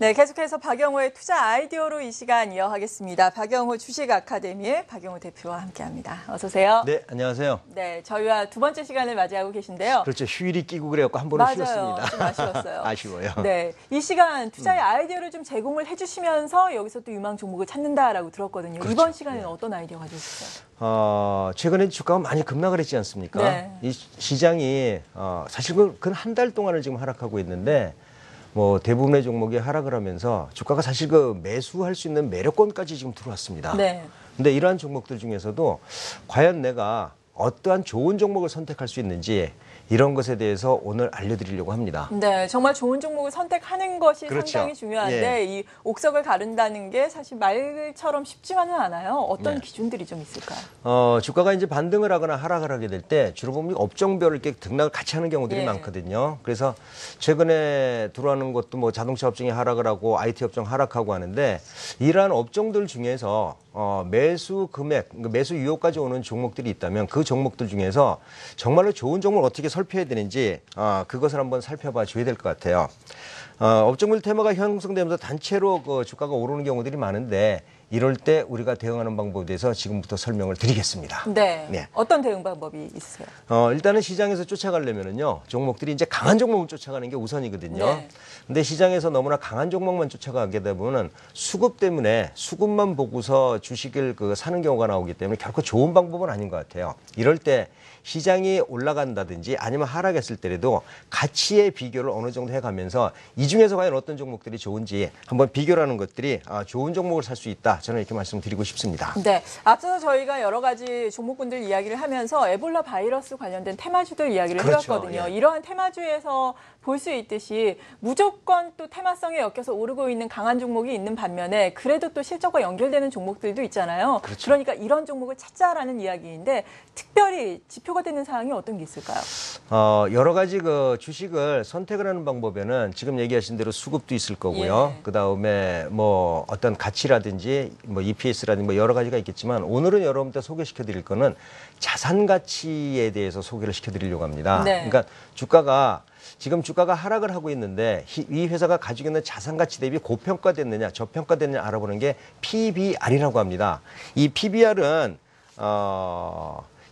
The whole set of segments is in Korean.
네, 계속해서 박영호의 투자 아이디어로 이 시간 이어가겠습니다. 박영호 주식 아카데미의 박영호 대표와 함께합니다. 어서 오세요. 네, 안녕하세요. 네, 저희와 두 번째 시간을 맞이하고 계신데요. 그렇죠. 휴일이 끼고 그래갖고 한 번은 쉬었습니다. 좀 아쉬웠어요. 아쉬워요. 네, 이 시간 투자의 아이디어를 좀 제공을 해주시면서 여기서 또 유망 종목을 찾는다라고 들었거든요. 그렇죠. 이번 시간에는 어떤 아이디어 가지고 있어요? 최근에 주가가 많이 급락을 했지 않습니까? 네. 이 시장이 사실 근 한 달 동안을 지금 하락하고 있는데 뭐 대부분의 종목이 하락을 하면서 주가가 사실 그 매수할 수 있는 매력권까지 지금 들어왔습니다. 네. 근데 이러한 종목들 중에서도 과연 내가 어떠한 좋은 종목을 선택할 수 있는지 이런 것에 대해서 오늘 알려드리려고 합니다. 네, 정말 좋은 종목을 선택하는 것이 그렇죠. 상당히 중요한데 예. 이 옥석을 가른다는 게 사실 말처럼 쉽지만은 않아요. 어떤 네. 기준들이 좀 있을까요? 주가가 이제 반등을 하거나 하락을 하게 될 때 주로 보면 업종별로 이렇게 등락을 같이 하는 경우들이 예. 많거든요. 그래서 최근에 들어오는 것도 뭐 자동차 업종이 하락을 하고 IT 업종 하락하고 하는데 이러한 업종들 중에서 매수 금액, 매수 유효까지 오는 종목들이 있다면 그 종목들 중에서 정말로 좋은 종목을 어떻게 살펴야 되는지 그것을 한번 살펴봐 줘야 될 것 같아요. 업종별 테마가 형성되면서 단체로 그 주가가 오르는 경우들이 많은데 이럴 때 우리가 대응하는 방법에 대해서 지금부터 설명을 드리겠습니다. 네. 네. 어떤 대응 방법이 있으세요? 일단은 시장에서 쫓아가려면은요, 종목들이 이제 강한 종목을 쫓아가는 게 우선이거든요. 네. 근데 시장에서 너무나 강한 종목만 쫓아가게 되면은 수급 때문에 수급만 보고서 주식을 사는 경우가 나오기 때문에 결코 좋은 방법은 아닌 것 같아요. 이럴 때 시장이 올라간다든지 아니면 하락했을 때라도 가치의 비교를 어느 정도 해가면서 이 중에서 과연 어떤 종목들이 좋은지 한번 비교를 하는 것들이 좋은 종목을 살 수 있다. 저는 이렇게 말씀드리고 싶습니다. 네. 앞서서 저희가 여러 가지 종목군들 이야기를 하면서 에볼라 바이러스 관련된 테마주들 이야기를 그렇죠. 해왔거든요. 예. 이러한 테마주에서 볼 수 있듯이 무조건 또 테마성에 엮여서 오르고 있는 강한 종목이 있는 반면에 그래도 또 실적과 연결되는 종목들도 있잖아요. 그렇죠. 그러니까 이런 종목을 찾자라는 이야기인데 특별히 지표가 되는 사항이 어떤 게 있을까요? 여러 가지 그 주식을 선택을 하는 방법에는 지금 얘기하신 대로 수급도 있을 거고요. 예. 그 다음에 뭐 어떤 가치라든지 뭐 EPS라든지 뭐 여러 가지가 있겠지만 오늘은 여러분들 소개시켜 드릴 거는 자산 가치에 대해서 소개를 시켜 드리려고 합니다. 네. 그러니까 지금 주가가 하락을 하고 있는데 이 회사가 가지고 있는 자산 가치 대비 고평가됐느냐 저평가됐느냐 알아보는 게 PBR이라고 합니다. 이 PBR은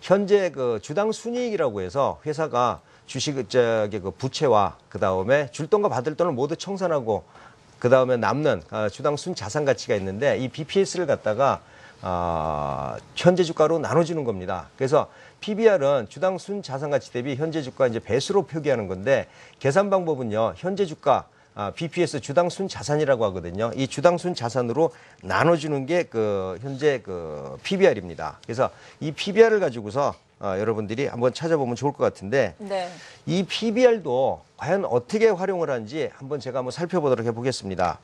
현재 그 주당 순이익이라고 해서 회사가 주식 그 부채와 그 다음에 줄 돈과 받을 돈을 모두 청산하고 그 다음에 남는 주당 순 자산 가치가 있는데 이 BPS를 갖다가 현재 주가로 나눠주는 겁니다. 그래서 PBR은 주당 순 자산 가치 대비 현재 주가 이제 배수로 표기하는 건데 계산 방법은요 현재 주가 BPS 주당 순 자산이라고 하거든요. 이 주당 순 자산으로 나눠주는 게 현재 PBR입니다. 그래서 이 PBR을 가지고서 여러분들이 한번 찾아보면 좋을 것 같은데 네. 이 PBR도 과연 어떻게 활용을 하는지 한번 제가 한번 살펴보도록 해보겠습니다.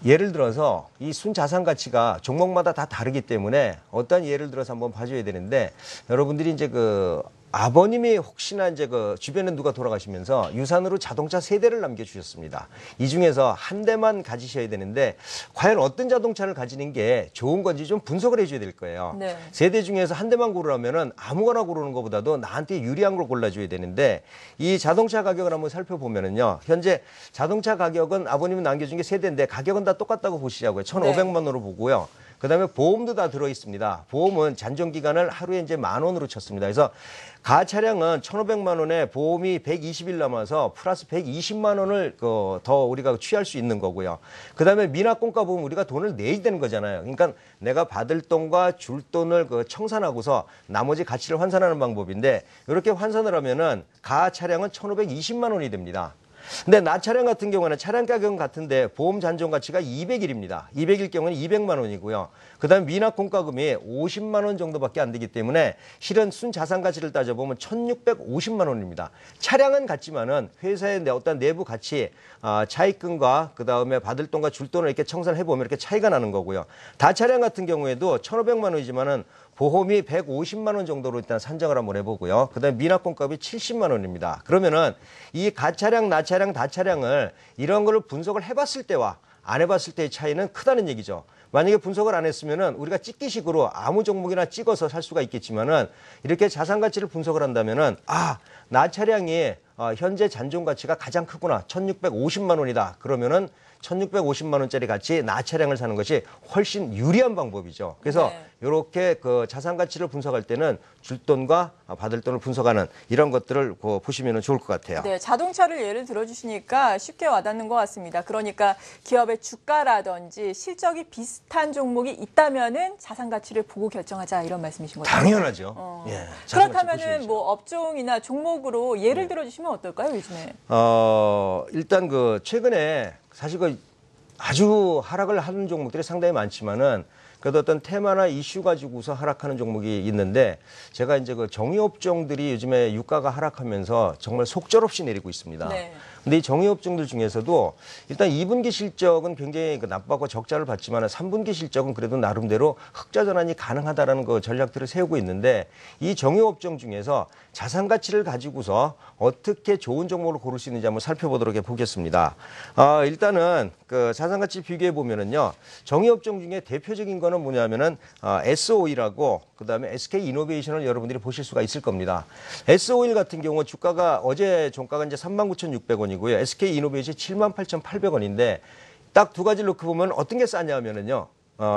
예를 들어서 이 순자산 가치가 종목마다 다 다르기 때문에 어떤 예를 들어서 한번 봐줘야 되는데 여러분들이 이제 아버님이 혹시나 이제 주변에 누가 돌아가시면서 유산으로 자동차 3대를 남겨주셨습니다. 이 중에서 한 대만 가지셔야 되는데 과연 어떤 자동차를 가지는 게 좋은 건지 좀 분석을 해줘야 될 거예요. 네. 3대 중에서 한 대만 고르라면은 아무거나 고르는 것보다도 나한테 유리한 걸 골라줘야 되는데 이 자동차 가격을 한번 살펴보면은요. 현재 자동차 가격은 아버님이 남겨준 게 3대인데 가격은 다 똑같다고 보시자고요. 1,500만 원으로 보고요. 그다음에 보험도 다 들어 있습니다. 보험은 잔존 기간을 하루에 이제 10,000원으로 쳤습니다. 그래서 가 차량은 1,500만 원에 보험이 120일 남아서 플러스 120만 원을 더 우리가 취할 수 있는 거고요. 그다음에 미납공과 보면 우리가 돈을 내야 되는 거잖아요. 그러니까 내가 받을 돈과 줄 돈을 청산하고서 나머지 가치를 환산하는 방법인데 이렇게 환산을 하면은 가 차량은 1,520만 원이 됩니다. 근데 나 차량 같은 경우는 차량 가격은 같은데 보험 잔존 가치가 200일입니다. 200일 경우는 200만 원이고요. 그다음에 미납 공과금이 50만 원 정도밖에 안 되기 때문에 실은 순 자산 가치를 따져보면 1,650만 원입니다. 차량은 같지만은 회사의 어떤 내부 가치, 차입금과 그다음에 받을 돈과 줄 돈을 이렇게 청산해 보면 이렇게 차이가 나는 거고요. 다 차량 같은 경우에도 1,500만 원이지만은 보험이 150만 원 정도로 일단 산정을 한번 해보고요. 그다음에 미납공값이 70만 원입니다. 그러면은 이 가차량, 나차량, 다차량을 이런 거를 분석을 해봤을 때와 안 해봤을 때의 차이는 크다는 얘기죠. 만약에 분석을 안 했으면은 우리가 찍기식으로 아무 종목이나 찍어서 살 수가 있겠지만은 이렇게 자산 가치를 분석을 한다면은 나 차량이 현재 잔존 가치가 가장 크구나. 1,650만 원이다. 그러면은 1,650만 원짜리 가치 나 차량을 사는 것이 훨씬 유리한 방법이죠. 그래서 이렇게 그 자산 가치를 분석할 때는 줄 돈과 받을 돈을 분석하는 이런 것들을 보시면 좋을 것 같아요. 네, 자동차를 예를 들어주시니까 쉽게 와닿는 것 같습니다. 그러니까 기업의 주가라든지 실적이 비슷한 종목이 있다면은 자산 가치를 보고 결정하자 이런 말씀이신 거죠? 당연하죠. 예, 그렇다면은 뭐 업종이나 종목으로 예를 들어주시면 어떨까요, 요즘에? 일단 그 최근에 사실 그 아주 하락을 하는 종목들이 상당히 많지만은 그래도 어떤 테마나 이슈 가지고서 하락하는 종목이 있는데 제가 이제 그 정유업종들이 요즘에 유가가 하락하면서 정말 속절없이 내리고 있습니다. 네. 근데 이 정유업종들 중에서도 일단 2분기 실적은 굉장히 나빠고 적자를 봤지만 3분기 실적은 그래도 나름대로 흑자 전환이 가능하다라는 그 전략들을 세우고 있는데 이 정유업종 중에서 자산 가치를 가지고서 어떻게 좋은 종목을 고를 수 있는지 한번 살펴보도록 해보겠습니다. 일단은 그 자산 가치 비교해 보면은요, 정유업종 중에 대표적인 거는 뭐냐면은 S-오일하고 그다음에 SK 이노베이션을 여러분들이 보실 수가 있을 겁니다. S-오일 같은 경우 주가가 어제 종가가 이제 39,600원이고요. SK 이노베이션이 78,800원인데 딱 두 가지를 놓고 보면 어떤 게 싸냐면은요,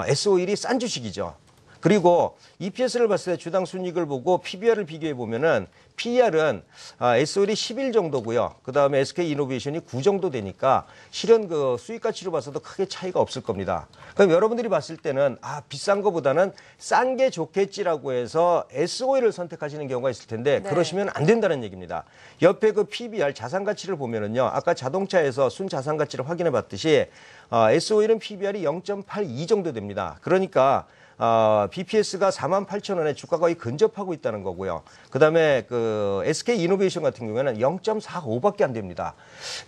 S-오일이 싼 주식이죠. 그리고 EPS를 봤을 때 주당 순이익을 보고 PBR을 비교해 보면은 PER은 S-오일이 11 정도고요. 그다음에 SK 이노베이션이 9 정도 되니까 실은 그 수익 가치로 봐서도 크게 차이가 없을 겁니다. 그럼 여러분들이 봤을 때는 비싼 거보다는 싼 게 좋겠지라고 해서 S-오일을 선택하시는 경우가 있을 텐데 그러시면 안 된다는 얘기입니다. 옆에 그 PBR 자산 가치를 보면은요. 아까 자동차에서 순 자산 가치를 확인해 봤듯이 S-오일은 PBR이 0.82 정도 됩니다. 그러니까 BPS가 48,000원에 주가 거의 근접하고 있다는 거고요. 그다음에 그 SK 이노베이션 같은 경우에는 0.45밖에 안 됩니다.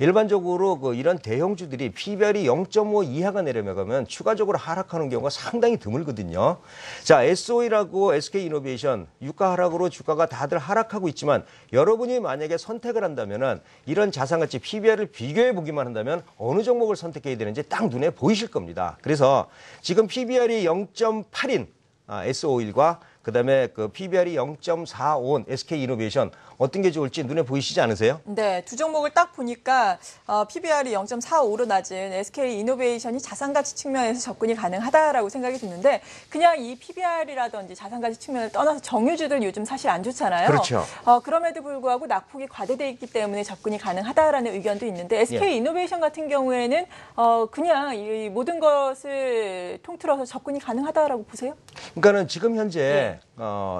일반적으로 그 이런 대형주들이 PBR이 0.5 이하가 내려가면 추가적으로 하락하는 경우가 상당히 드물거든요. 자, S-오일하고 SK 이노베이션 유가 하락으로 주가가 다들 하락하고 있지만 여러분이 만약에 선택을 한다면은 이런 자산 가치 PBR을 비교해 보기만 한다면 어느 종목을 선택해야 되는지 딱 눈에 보이실 겁니다. 그래서 지금 PBR이 0.8인 S-오일과 그다음에 그 PBR이 0.45온 SK 이노베이션 어떤 게 좋을지 눈에 보이시지 않으세요? 네, 두 종목을 딱 보니까 PBR이 0.45로 낮은 SK 이노베이션이 자산 가치 측면에서 접근이 가능하다라고 생각이 드는데 그냥 이 PBR이라든지 자산 가치 측면을 떠나서 정유주들 요즘 사실 안 좋잖아요. 그렇죠. 그럼에도 불구하고 낙폭이 과대돼 있기 때문에 접근이 가능하다라는 의견도 있는데 SK 이노베이션 같은 경우에는 그냥 이 모든 것을 통틀어서 접근이 가능하다라고 보세요? 그러니까는 지금 현재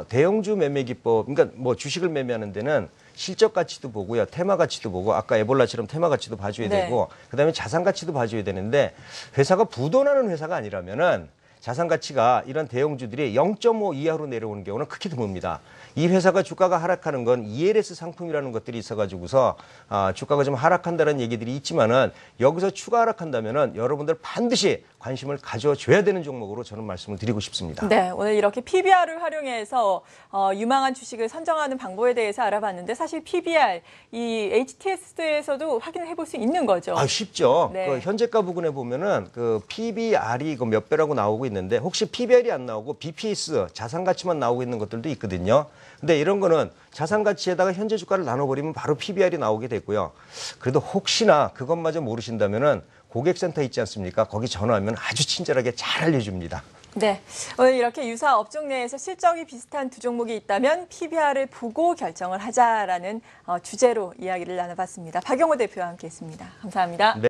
대형주 매매 기법, 그러니까 뭐 주식을 매매하는 데는 실적 가치도 보고요, 테마 가치도 보고, 아까 에볼라처럼 테마 가치도 봐줘야 되고, 그다음에 자산 가치도 봐줘야 되는데 회사가 부도나는 회사가 아니라면은 자산 가치가 이런 대형주들이 0.5 이하로 내려오는 경우는 극히 드뭅니다. 이 회사가 주가가 하락하는 건 ELS 상품이라는 것들이 있어가지고서 주가가 좀 하락한다는 얘기들이 있지만은 여기서 추가 하락한다면은 여러분들 반드시 관심을 가져줘야 되는 종목으로 저는 말씀을 드리고 싶습니다. 네, 오늘 이렇게 PBR을 활용해서 유망한 주식을 선정하는 방법에 대해서 알아봤는데 사실 PBR 이 HTS에서도 확인을 해볼 수 있는 거죠. 쉽죠. 네. 그 현재가 부분에 보면은 그 PBR이 그 몇 배라고 나오고 있는데 혹시 PBR이 안 나오고 BPS 자산 가치만 나오고 있는 것들도 있거든요. 근데 이런 거는 자산 가치에다가 현재 주가를 나눠버리면 바로 PBR이 나오게 되고요. 그래도 혹시나 그것마저 모르신다면은 고객센터 있지 않습니까? 거기 전화하면 아주 친절하게 잘 알려줍니다. 네, 오늘 이렇게 유사 업종 내에서 실적이 비슷한 두 종목이 있다면 PBR을 보고 결정을 하자라는 주제로 이야기를 나눠봤습니다. 박영호 대표와 함께했습니다. 감사합니다. 네.